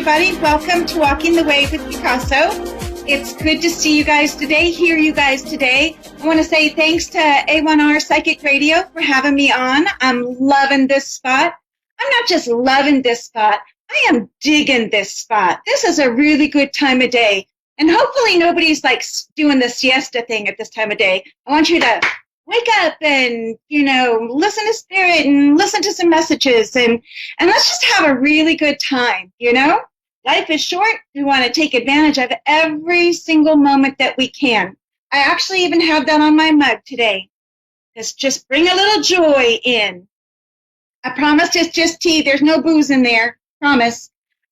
everybody. Welcome to Walking the Way with Picasso. It's good to see you guys today, hear you guys today. I want to say thanks to A1R Psychic Radio for having me on. I'm loving this spot. I'm not just loving this spot. I am digging this spot. This is a really good time of day. And hopefully nobody's like doing the siesta thing at this time of day. I want you to wake up and, listen to spirit and listen to some messages and let's just have a really good time, Life is short. We want to take advantage of every single moment that we can. I actually even have that on my mug today. Just bring a little joy in. I promise it's just tea. There's no booze in there. Promise.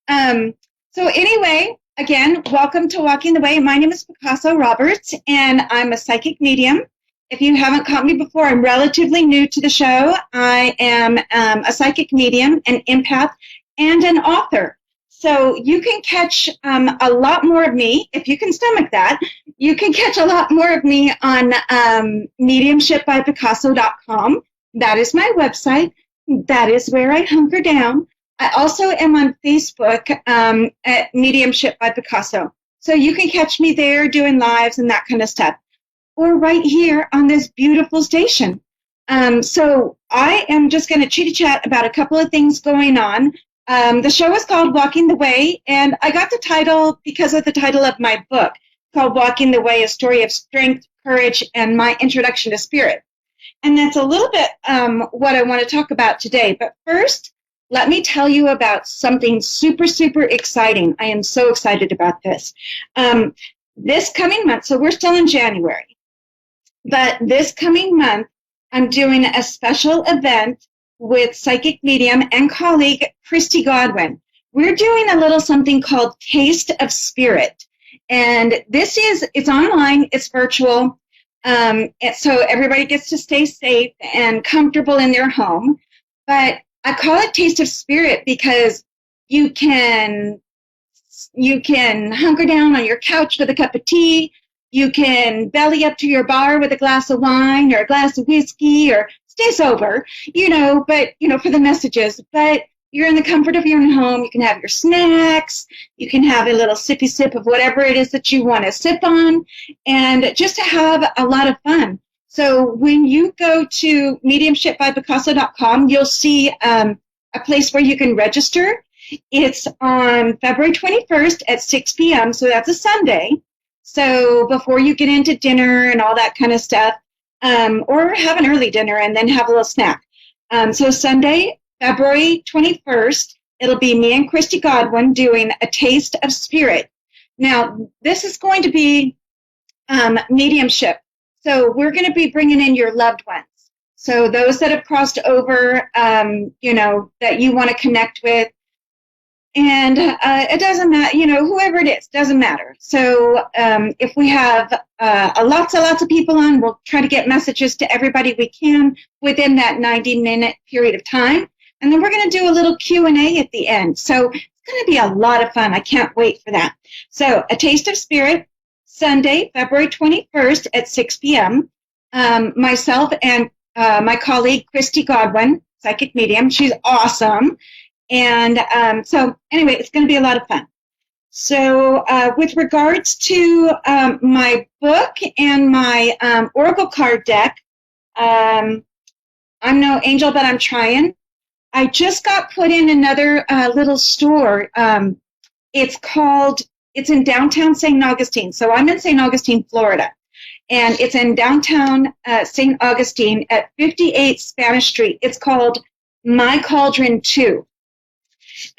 So anyway, again, welcome to Walking the Way. My name is Picasso Roberts, and I'm a psychic medium. If you haven't caught me before, I'm relatively new to the show. I am a psychic medium, an empath, and an author. So you can catch a lot more of me, if you can stomach that. You can catch a lot more of me on mediumshipbypicasso.com. That is my website. That is where I hunker down. I also am on Facebook at Mediumship by Picasso. So you can catch me there doing lives and that kind of stuff. Or right here on this beautiful station. So I am just going to chitty-chat about a couple of things going on. The show is called Walking the Way, and I got the title because of the title of my book called Walking the Way, A Story of Strength, Courage, and My Introduction to Spirit. And that's a little bit what I want to talk about today. But first, let me tell you about something super, super exciting. I am so excited about this. This coming month, so we're still in January, but this coming month, I'm doing a special event with psychic medium and colleague Christy Godwin. We're doing a little something called Taste of Spirit. And it's online, it's virtual, so everybody gets to stay safe and comfortable in their home. But I call it Taste of Spirit because you can hunker down on your couch with a cup of tea. You can belly up to your bar with a glass of wine or a glass of whiskey or stay sober, for the messages. But you're in the comfort of your own home. You can have your snacks. You can have a little sippy sip of whatever it is that you want to sip on, and just to have a lot of fun. So when you go to mediumshipbypicasso.com, you'll see a place where you can register. It's on February 21st at 6 p.m., so that's a Sunday. So before you get into dinner and all that kind of stuff, or have an early dinner and then have a little snack. So Sunday, February 21st, it'll be me and Christy Godwin doing a Taste of Spirit. Now, this is going to be mediumship. So we're going to be bringing in your loved ones. So those that have crossed over, that you want to connect with. And it doesn't matter, whoever it is, doesn't matter. So if we have lots of people on, we'll try to get messages to everybody we can within that 90-minute period of time. And then we're going to do a little Q&A at the end. So it's going to be a lot of fun. I can't wait for that. So A Taste of Spirit, Sunday, February 21st at 6 p.m. Myself and my colleague, Christy Godwin, psychic medium. She's awesome. And so anyway, it's going to be a lot of fun. So with regards to my book and my Oracle card deck, I'm no angel, but I'm trying. I just got put in another little store. It's in downtown St. Augustine. So I'm in St. Augustine, Florida. And it's in downtown St. Augustine at 58 Spanish Street. It's called My Cauldron 2.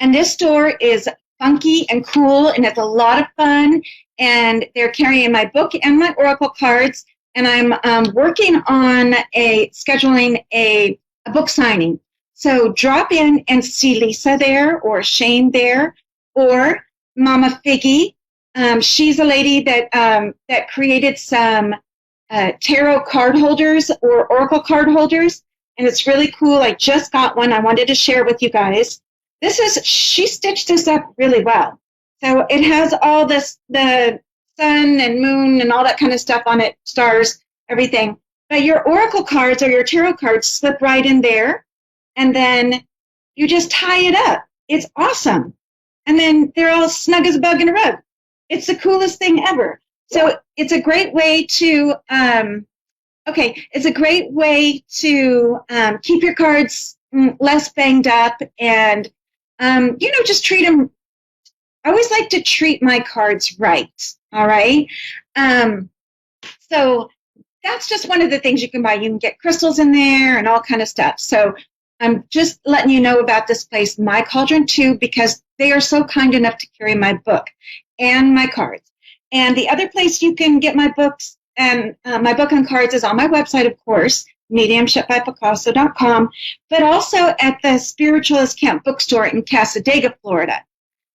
And this store is funky and cool, and it's a lot of fun. And they're carrying my book and my Oracle cards. And I'm working on scheduling a book signing. So drop in and see Lisa there, or Shane there, or Mama Figgy. She's a lady that created some tarot card holders or Oracle card holders. And it's really cool. I just got one. I wanted to share with you guys. She stitched this up really well. So it has all the sun and moon and all that kind of stuff on it, stars, everything. But your Oracle cards or your tarot cards slip right in there, and then you just tie it up. It's awesome. and then they're all snug as a bug in a rug. It's the coolest thing ever. So it's a great way to, it's a great way to keep your cards less banged up and, just treat them. I always like to treat my cards right. All right. So that's just one of the things you can buy. You can get crystals in there and all kind of stuff. So I'm just letting you know about this place, My Cauldron, too, because they are so kind enough to carry my book and my cards. And the other place you can get my books and my book and cards is on my website, of course, mediumshipbypicasso.com, but also at the Spiritualist Camp bookstore in Casadega, Florida.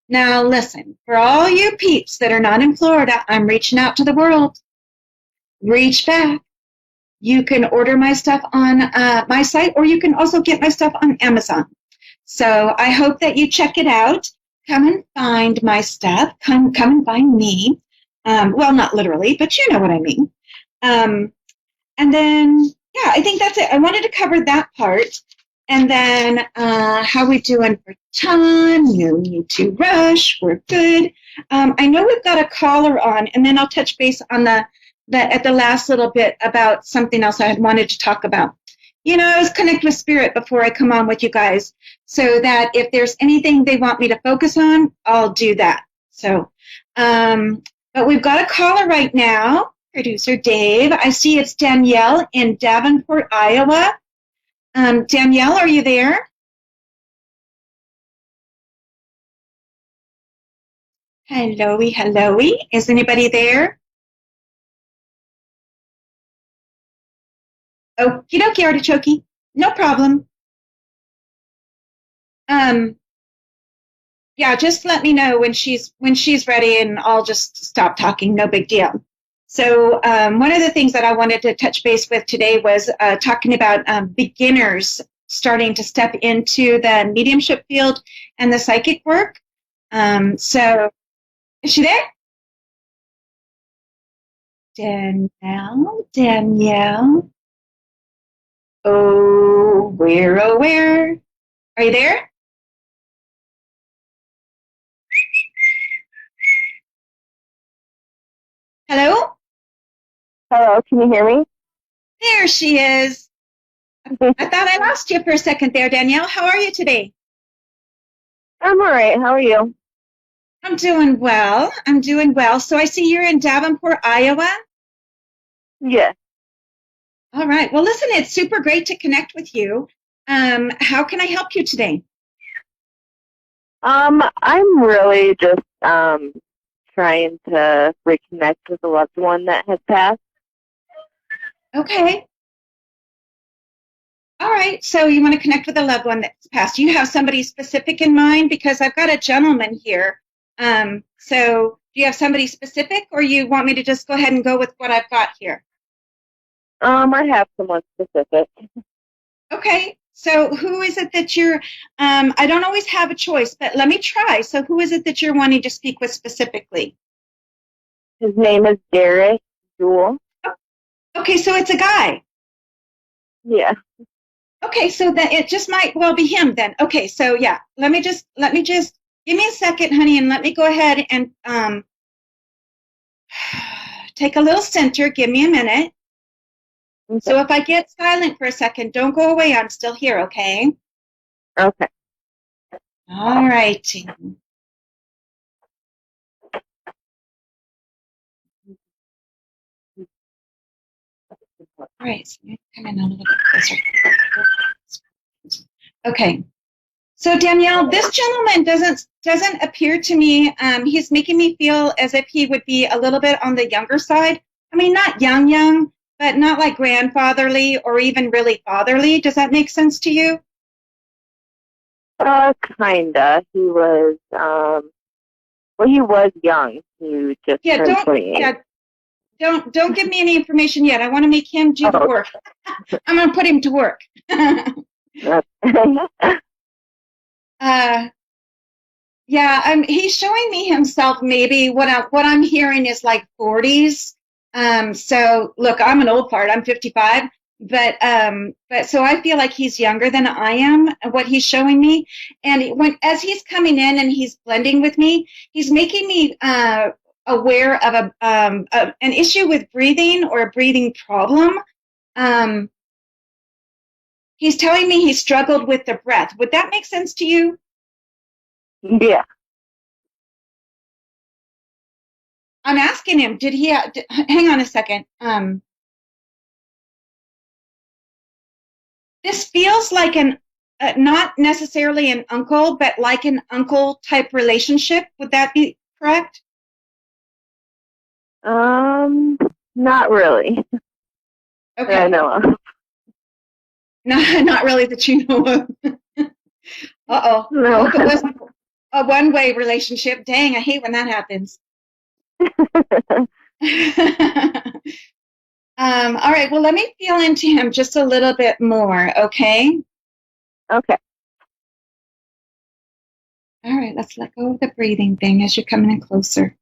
Now, listen, for all you peeps that are not in Florida, I'm reaching out to the world. Reach back. You can order my stuff on my site, or you can also get my stuff on Amazon. So I hope that you check it out. Come and find my stuff. Come and find me. Well, not literally, but you know what I mean. And then, yeah, I think that's it. I wanted to cover that part. And then how we doing for time? No need to rush. We're good. I know we've got a caller on, and then I'll touch base on at the last little bit about something else I had wanted to talk about. I always connect with Spirit before I come on with you guys so that if there's anything they want me to focus on, I'll do that. So, but we've got a caller right now, producer Dave. I see it's Danielle in Davenport, Iowa. Danielle, are you there? Hello-y. Is anybody there? Okie dokie, artichoke. No problem. Yeah, just let me know when she's ready, and I'll just stop talking. No big deal. So one of the things that I wanted to touch base with today was talking about beginners starting to step into the mediumship field and the psychic work. So is she there? Danielle. Oh, where? Are you there? Hello? Hello, can you hear me? There she is. I thought I lost you for a second there, Danielle. How are you today? I'm all right. How are you? I'm doing well. So I see you're in Davenport, Iowa? Yes. All right. Well, listen, it's super great to connect with you. How can I help you today? I'm really just trying to reconnect with a loved one that has passed. Okay. All right. So you want to connect with a loved one that's passed. Do you have somebody specific in mind? Because I've got a gentleman here. So do you have somebody specific, or you want me to just go ahead and go with what I've got here? I have someone specific. Okay. So who is it that you're, I don't always have a choice, but let me try. So who is it that you're wanting to speak with specifically? His name is Derek Jewell. Okay, so it's a guy. Yeah. Okay, so that it just might well be him then. Okay, so yeah, let me just give me a second, honey, and let me go ahead and take a little center. Give me a minute. Okay. So if I get silent for a second, don't go away. I'm still here, okay? Okay. All righty. All right, so come in a little bit closer. Okay. So Danielle, this gentleman doesn't appear to me. He's making me feel as if he would be a little bit on the younger side. I mean, not young, but not like grandfatherly or even really fatherly. Does that make sense to you? Kinda. He was, he was young. He just turned 28. Don't give me any information yet. I want to make him do the work. I'm going to put him to work. He's showing me himself maybe what I'm hearing is like 40s. So look, I'm an old fart. I'm 55. But so I feel like he's younger than I am, what he's showing me. And as he's coming in and he's blending with me, he's making me aware of an issue with breathing or a breathing problem. He's telling me he struggled with the breath. Would that make sense to you? Yeah. I'm asking him, did he, hang on a second. This feels like not necessarily an uncle, but like an uncle type relationship. Would that be correct? Not really. Okay. I know of. Not really that you know of. Uh-oh. No. I hope it wasn't a one-way relationship. Dang, I hate when that happens. All right, well, let me feel into him just a little bit more, okay? Okay. All right, let's let go of the breathing thing as you're coming in closer.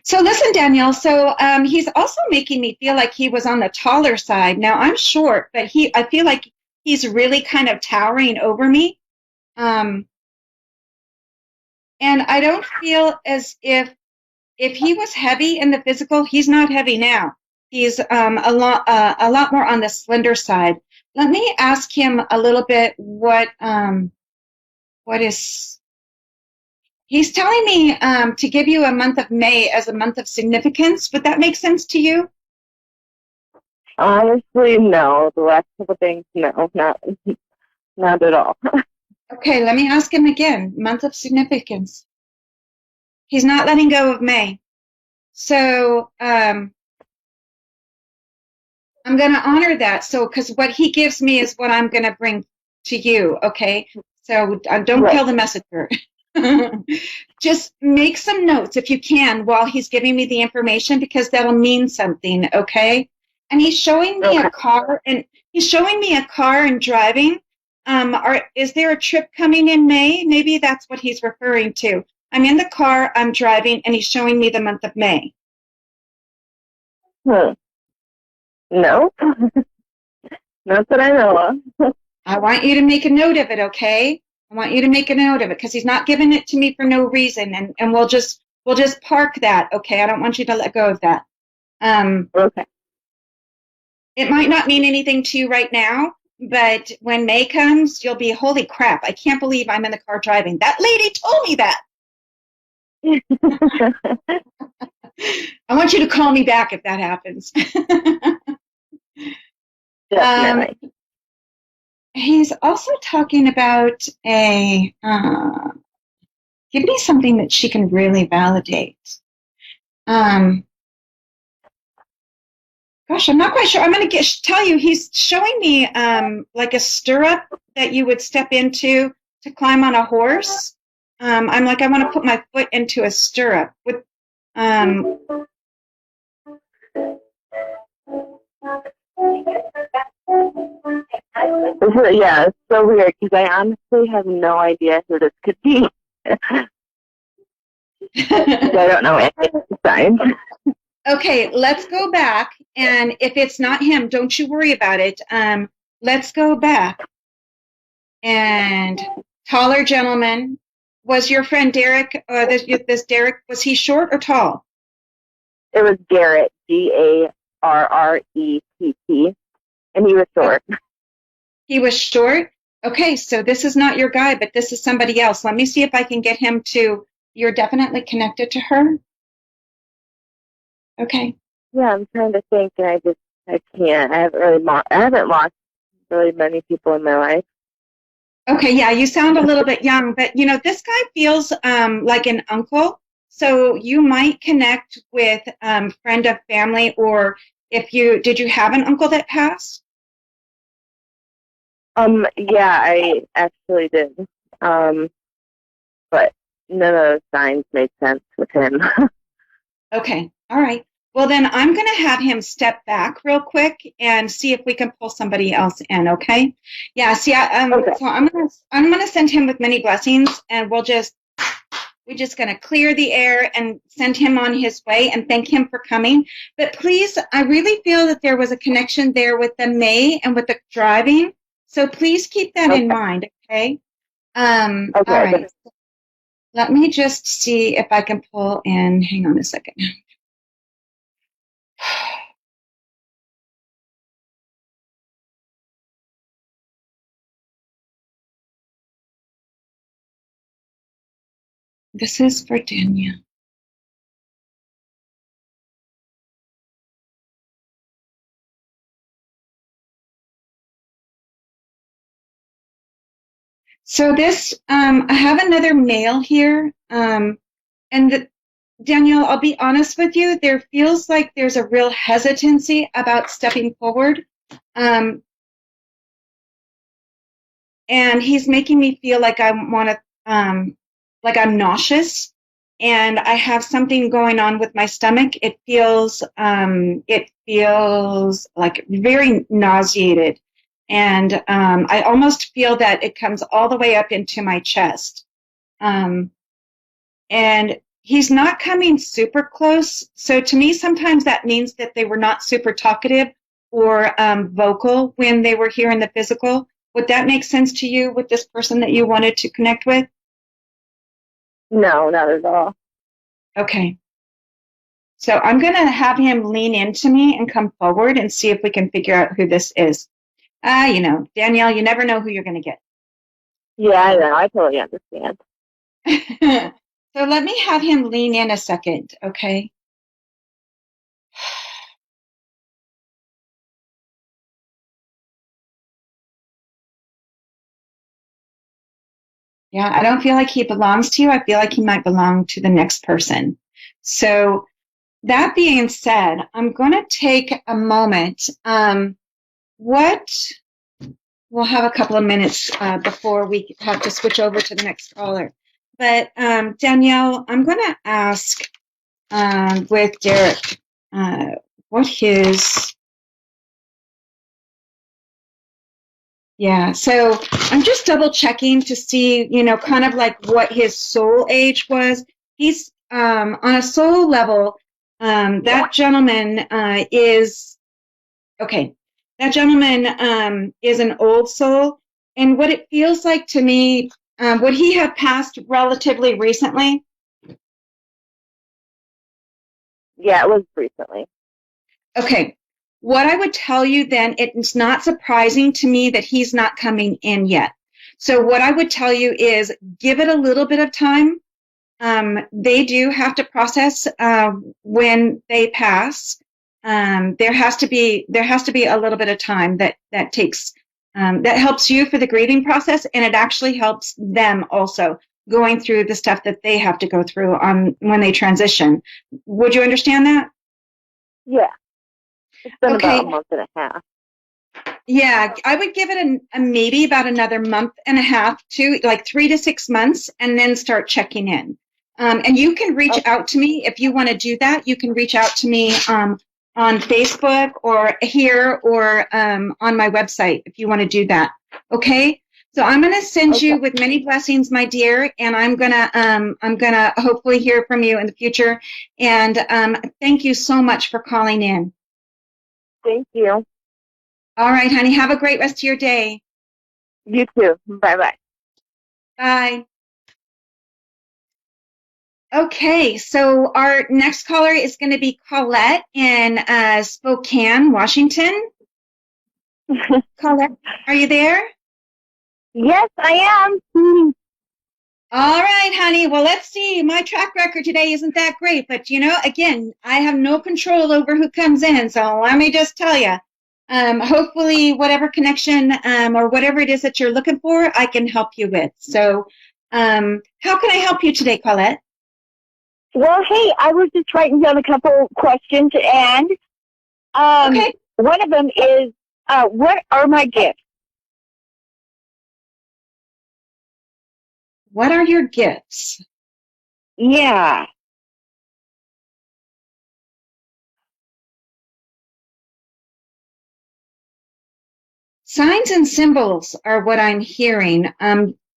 So listen, Danielle, so he's also making me feel like he was on the taller side. Now, I'm short, but I feel like he's really kind of towering over me. And I don't feel as if he was heavy in the physical, he's not heavy now. He's a lot more on the slender side. Let me ask him a little bit what is. He's telling me to give you a month of May as a month of significance. Would that make sense to you? Honestly, no. The last couple things, no, not at all. Okay, let me ask him again. Month of significance. He's not letting go of May. So I'm going to honor that. So, because what he gives me is what I'm going to bring to you. Okay. So don't Right. kill the messenger. Just make some notes if you can while he's giving me the information, because that'll mean something. Okay. And he's showing me a car, and driving. Is there a trip coming in May? Maybe that's what he's referring to. I'm in the car, I'm driving, and he's showing me the month of May. No. Not that I know of. I want you to make a note of it, okay? I want you to make a note of it, because he's not giving it to me for no reason, and we'll just park that, okay? I don't want you to let go of that. Okay. It might not mean anything to you right now, but when May comes, you'll be, holy crap, I can't believe I'm in the car driving. That lady told me that. I want you to call me back if that happens. Definitely. He's also talking about give me something that she can really validate. Gosh, I'm not quite sure. I'm going to tell you, he's showing me like a stirrup that you would step into to climb on a horse. I'm like, I want to put my foot into a stirrup. Yeah, it's so weird because I honestly have no idea who this could be. I don't know any of the signs. Okay, let's go back, and if it's not him, don't you worry about it. Let's go back. And taller gentleman. Was your friend Derek, this Derek, was he short or tall? It was Garrett, Garrett, and he was short. He was short? Okay, so this is not your guy, but this is somebody else. Let me see if I can get him to, you're definitely connected to her? Okay. Yeah, I'm trying to think, and I can't. I haven't lost really many people in my life. Okay, yeah, you sound a little bit young, but this guy feels like an uncle, so you might connect with friend of family, or did you have an uncle that passed? Yeah, I actually did. But none of those signs made sense with him. Okay, all right. Well, then I'm going to have him step back real quick and see if we can pull somebody else in. Okay? Yeah. See, okay. So I'm going to send him with many blessings, and we'll just We're just going to clear the air and send him on his way and thank him for coming. But please, I really feel that there was a connection there with the May and with the driving. So please keep that in mind, okay? Okay. All right. Let me just see if I can pull in. Hang on a second. This is for Danielle. So this, I have another male here, and Danielle, I'll be honest with you, there feels like there's a real hesitancy about stepping forward, and he's making me feel like I want to, like I'm nauseous, and I have something going on with my stomach. It feels like very nauseated. And I almost feel that it comes all the way up into my chest. And he's not coming super close. So to me, sometimes that means that they were not super talkative or vocal when they were here in the physical. Would that make sense to you with this person that you wanted to connect with? No, not at all. Okay. So I'm going to have him lean into me and come forward and see if we can figure out who this is. Danielle, you never know who you're going to get. Yeah, I know. I totally understand. So let me have him lean in a second, okay? Yeah, I don't feel like he belongs to you. I feel like he might belong to the next person. So that being said, I'm going to take a moment. We'll have a couple of minutes before we have to switch over to the next caller. But Danielle, I'm going to ask with Derek what his... Yeah, so I'm just double checking to see, kind of like what his soul age was. He's on a soul level, that gentleman is, okay, that gentleman is an old soul. And what it feels like to me, would he have passed relatively recently? Yeah, it was recently. Okay. What I would tell you then, it's not surprising to me that he's not coming in yet. So what I would tell you is give it a little bit of time. They do have to process when they pass. There has to be a little bit of time that takes that helps you for the grieving process, and it actually helps them also going through the stuff that they have to go through on when they transition. Would you understand that? Yeah. It's been about a month and a half. Yeah, I would give it a maybe about another month and a half to like 3 to 6 months, and then start checking in. And you can reach out to me if you want to do that. You can reach out to me on Facebook or here or on my website if you want to do that. Okay. So I'm going to send you with many blessings, my dear, and I'm gonna hopefully hear from you in the future. And thank you so much for calling in. Thank you. All right, honey. Have a great rest of your day. You too. Bye-bye. Bye. Okay, so our next caller is going to be Colette in Spokane, Washington. Colette, are you there? Yes, I am. All right, honey. Well, let's see. My track record today isn't that great, but again, I have no control over who comes in. So let me just tell you, hopefully whatever connection or whatever it is that you're looking for, I can help you with. So how can I help you today, Colette? Well, hey, I was just writing down a couple questions, and Okay. one of them is, what are my gifts? What are your gifts? Yeah. Signs and symbols are what I'm hearing.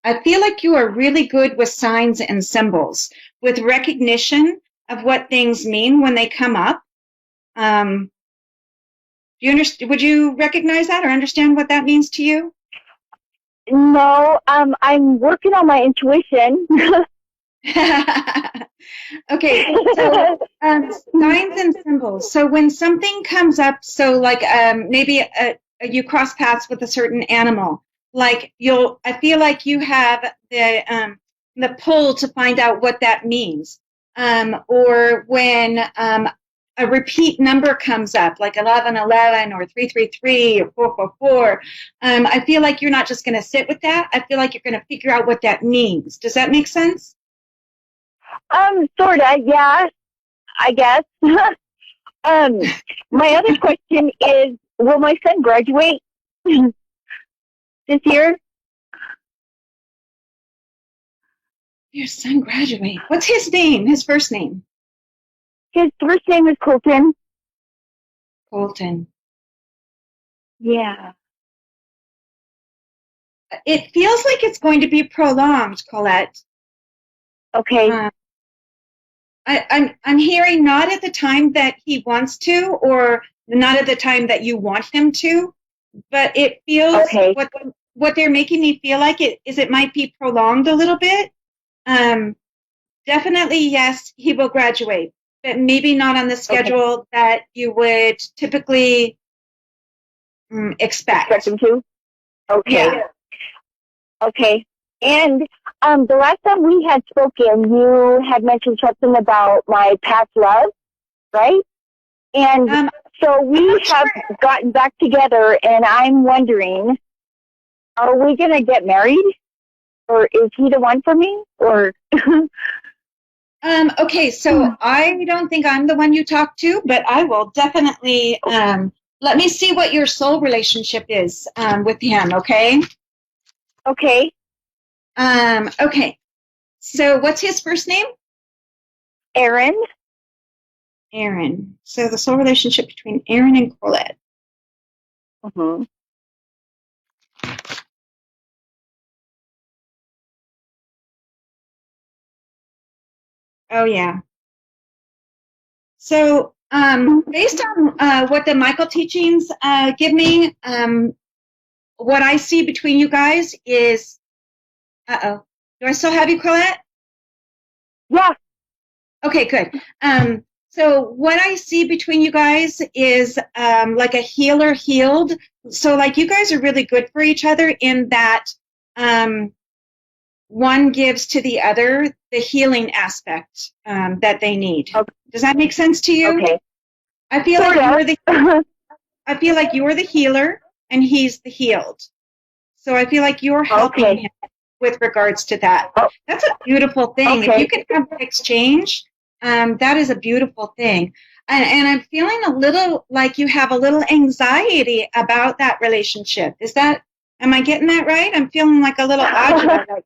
I feel like you are really good with signs and symbols, with recognition of what things mean when they come up. Do you understand? Would you recognize that or understand what that means to you? No, I'm working on my intuition. Okay, so signs and symbols. So when something comes up, so like maybe you cross paths with a certain animal, like I feel like you have the pull to find out what that means. Or when a repeat number comes up, like 1111 or 333 or 444, I feel like you're not just going to sit with that. I feel like you're going to figure out what that means. Does that make sense? Sorta, yeah, I guess. My other question is, will my son graduate this year? Your son graduate. What's his name? His first name? His first name is Colton. Colton. Yeah. It feels like it's going to be prolonged, Colette. Okay. I'm hearing not at the time that he wants to, or not at the time that you want him to, but it feels Okay. What they're making me feel like it might be prolonged a little bit. Definitely, yes, he will graduate, but maybe not on the schedule that you would typically expect. Expect him to? Okay. Yeah. Okay. And the last time we had spoken, you had mentioned something about my past love, right? And so we have gotten back together, and I'm wondering, are we going to get married? Or is he the one for me? Or Okay, so I don't think I'm the one you talk to, but I will definitely let me see what your soul relationship is with him, okay? Okay. Okay. So what's his first name? Aaron. Aaron. So the soul relationship between Aaron and Colette. Mm-hmm. Oh, yeah. So based on what the Michael teachings give me, what I see between you guys is, do I still have you, Colette? Yeah. Okay, good. So what I see between you guys is like a healer healed. So like you guys are really good for each other in that one gives to the other the healing aspect that they need. Okay. Does that make sense to you? Okay. I feel like you're the healer and he's the healed. So I feel like you're helping him with regards to that. Oh. That's a beautiful thing. Okay. If you can have that exchange, that is a beautiful thing. And I'm feeling a little like you have a little anxiety about that relationship. Am I getting that right? I'm feeling like a little agitated.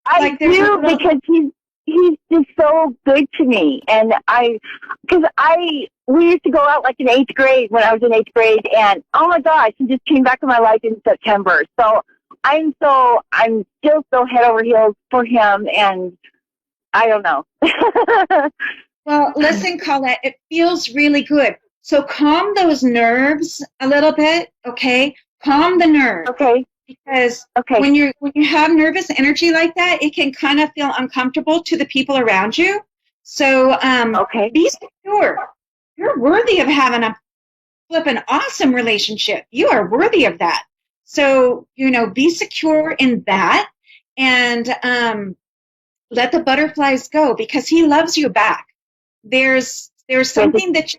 I do, because he's just so good to me, and we used to go out like in 8th grade when I was in 8th grade, and oh my gosh, he just came back in my life in September. So I'm still so head over heels for him, and I don't know. Well, listen, Colette, it feels really good. So calm those nerves a little bit, okay? Calm the nerves. Okay. Because when you have nervous energy like that, it can kind of feel uncomfortable to the people around you. So be secure. You're worthy of having a flippin' awesome relationship. You are worthy of that. So, be secure in that and let the butterflies go, because he loves you back. There's something that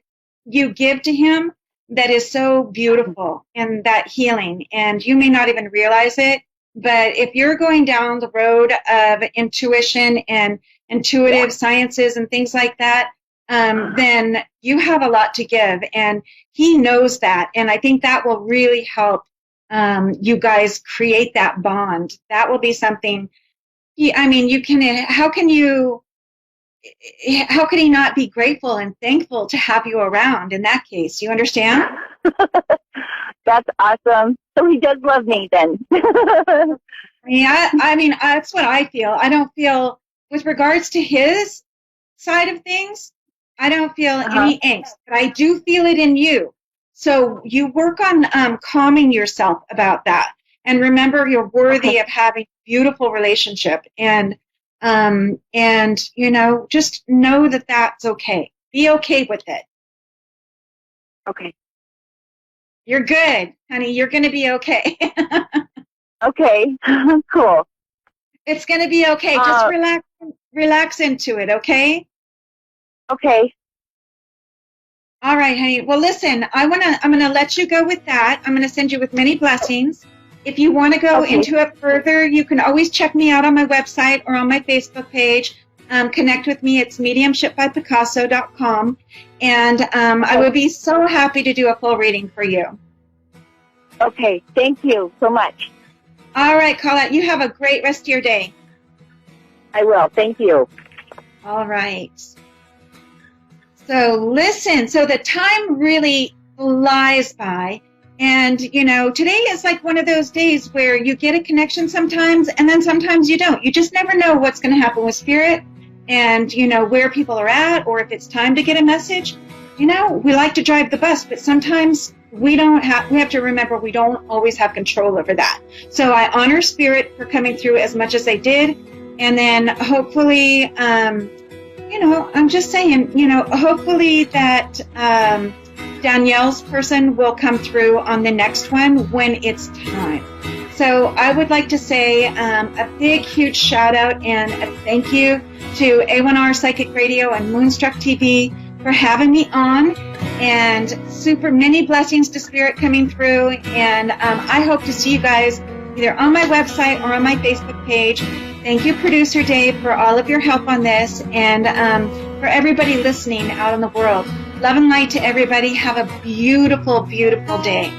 you give to him that is so beautiful, and that healing, and you may not even realize it, but if you're going down the road of intuition and intuitive sciences and things like that, then you have a lot to give, and he knows that, and I think that will really help you guys create that bond. That will be something. I mean, how can he not be grateful and thankful to have you around in that case? You understand? That's awesome. So he does love me then. Yeah, I mean, that's what I feel. I don't feel, with regards to his side of things, I don't feel any angst, but I do feel it in you. So you work on calming yourself about that. And remember, you're worthy of having a beautiful relationship. And just know that that's okay. Be okay with it. Okay. You're good, honey. You're going to be okay. Okay. Cool. It's going to be okay. Just relax into it, okay? Okay. All right, honey. Well, listen, I'm going to let you go with that. I'm going to send you with many blessings. If you want to go into it further, you can always check me out on my website or on my Facebook page. Connect with me. It's mediumshipbypicasso.com. And I would be so happy to do a full reading for you. Okay. Thank you so much. All right, Colette. You have a great rest of your day. I will. Thank you. All right. So listen, so the time really flies by. And, today is like one of those days where you get a connection sometimes, and then sometimes you don't. You just never know what's going to happen with spirit and, where people are at, or if it's time to get a message. We like to drive the bus, but sometimes we have to remember we don't always have control over that. So I honor spirit for coming through as much as they did. And then hopefully, I'm just saying, hopefully that Danielle's person will come through on the next one when it's time. So I would like to say a big, huge shout out and a thank you to A1R Psychic Radio and Moonstruck TV for having me on, and super many blessings to Spirit coming through. And I hope to see you guys either on my website or on my Facebook page. Thank you, Producer Dave, for all of your help on this, and for everybody listening out in the world. Love and light to everybody. Have a beautiful, beautiful day.